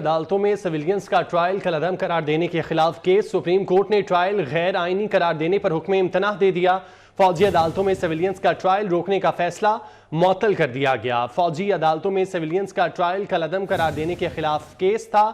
अदालतों में सिविलियंस का ट्रायल कलअदम करार देने के खिलाफ केस। सुप्रीम कोर्ट ने ट्रायल गैर आईनी करार देने पर हुक्म इम्तनाह दे दिया। फौजी अदालतों में सिविलियंस का ट्रायल रोकने का फैसला मुअत्तल कर दिया गया। फौजी अदालतों में सिविलियंस का ट्रायल कलअदम करार देने के खिलाफ केस था,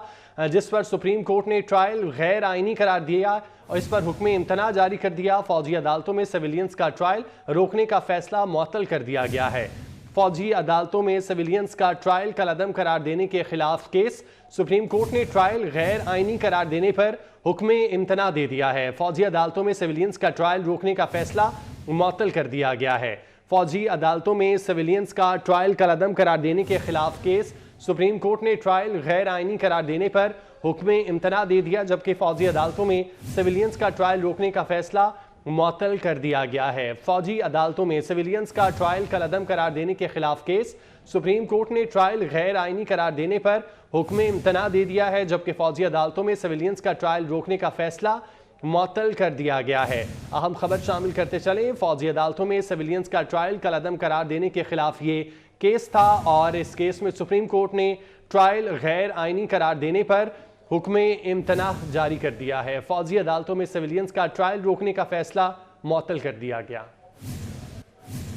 जिस पर सुप्रीम कोर्ट ने ट्रायल गैर आईनी करार दिया और इस पर हुक्म इम्तनाह जारी कर दिया। फौजी अदालतों में सिविलियंस का ट्रायल रोकने का फैसला मुअत्तल कर दिया गया है। फौजी अदालतों में सिविलियंस का ट्रायल कलअदम करार देने के खिलाफ केस। सुप्रीम कोर्ट ने ट्रायल गैर आईनी करार देने पर हुक्म इम्तनाह दे दिया है। फौजी अदालतों में सिविलियंस का ट्रायल रोकने का फैसला मुअत्तल कर दिया गया है। फौजी अदालतों में सिविलियंस का ट्रायल कलअदम करार देने के खिलाफ केस। सुप्रीम कोर्ट ने ट्रायल गैर आईनी करार देने पर हुक्म इम्तनाह दे दिया, जबकि फौजी अदालतों में सिविलियंस का ट्रायल रोकने का फैसला मुअत्तल कर दिया गया है। फौजी अदालतों में सिविलियंस का ट्रायल कलअदम करार देने के खिलाफ केस। सुप्रीम कोर्ट ने ट्रायल गैर आईनी करार देने पर हुक्म इम्तनाह दे दिया है, जबकि फौजी अदालतों में सिविलियंस का ट्रायल रोकने का फैसला मुअत्तल कर दिया गया है। अहम खबर शामिल करते चले। फौजी अदालतों में सिविलियंस का ट्रायल कलअदम करार देने के खिलाफ ये केस था और इस केस में सुप्रीम कोर्ट ने ट्रायल गैर आईनी करार देने पर हुक्म इम्तनाह जारी कर दिया है। फौजी अदालतों में सिविलियंस का ट्रायल रोकने का फैसला मुअत्तल कर दिया गया।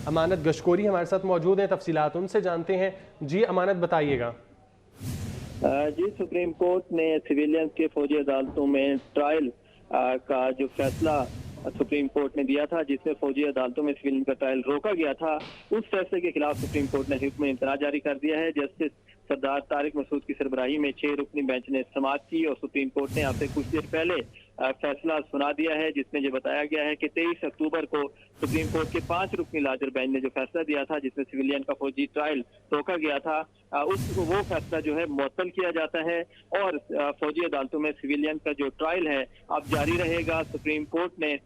अमानत गशकोरी हमारे साथ मौजूद हैं, तफसीलात उनसे जानते हैं। जी अमानत, बताइएगा। जी, सुप्रीम कोर्ट ने सिविलियंस के फौजी अदालतों में ट्रायल का जो फैसला सुप्रीम कोर्ट ने दिया था, जिसमें फौजी अदालतों में सिविलियन का ट्रायल रोका गया था, उस फैसले के खिलाफ सुप्रीम कोर्ट ने हुक्म इम्तनाह जारी कर दिया है। जस्टिस सरदार तारिक मसूद की सरबराही में 6 रुकनी बेंच ने समाअत की और सुप्रीम कोर्ट ने आपसे कुछ देर पहले फैसला सुना दिया है, जिसमें ये बताया गया है कि 23 अक्टूबर को सुप्रीम कोर्ट के 5 रुकनी लार्जर बेंच ने जो फैसला दिया था, जिसमें सिविलियन का फौजी ट्रायल रोका गया था, वो फैसला जो है मुअत्तल किया जाता है और फौजी अदालतों में सिविलियन का जो ट्रायल है अब जारी रहेगा। सुप्रीम कोर्ट ने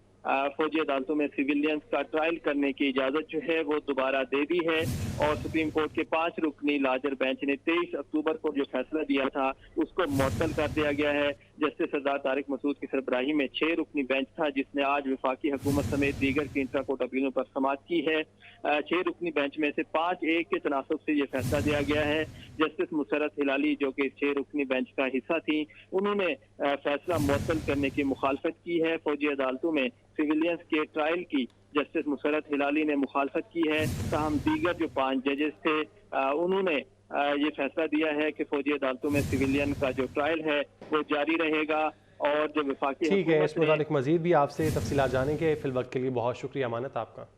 फौजी अदालतों में सिविलियंस का ट्रायल करने की इजाजत जो है वो दोबारा दे दी है और सुप्रीम कोर्ट के 5 रुकनी लार्जर बेंच ने 23 अक्टूबर को जो फैसला दिया था उसको मुअत्तल कर दिया गया है। जस्टिस सरदार तारिक मसूद की सरबराही में 6 रुकनी बेंच था, जिसने आज वफाकी हुकूमत समेत दीगर की इंट्रा कोर्ट अपीलों पर समाअत की है। 6 रुकनी बेंच में से 5-1 के तनासब से ये फैसला दिया गया है। जस्टिस मुसरत हिलाली, जो कि 6 रुकनी बेंच का हिस्सा थी, उन्होंने फैसला मुअत्तल करने की मुखालफत की है। फौजी अदालतों में सिविलियंस के ट्रायल की जस्टिस मुसरत हिलाली ने मुखालफत की है। ताहम दीगर जो 5 जजेस थे उन्होंने ये फैसला दिया है कि फौजी अदालतों में सिविलियन का जो ट्रायल है वो जारी रहेगा और जो वफाकी ठीक है, इस मुतालिक मजीद भी आपसे तफसीलात जानेंगे। फिल वक्त के लिए बहुत शुक्रिया अमानत आपका।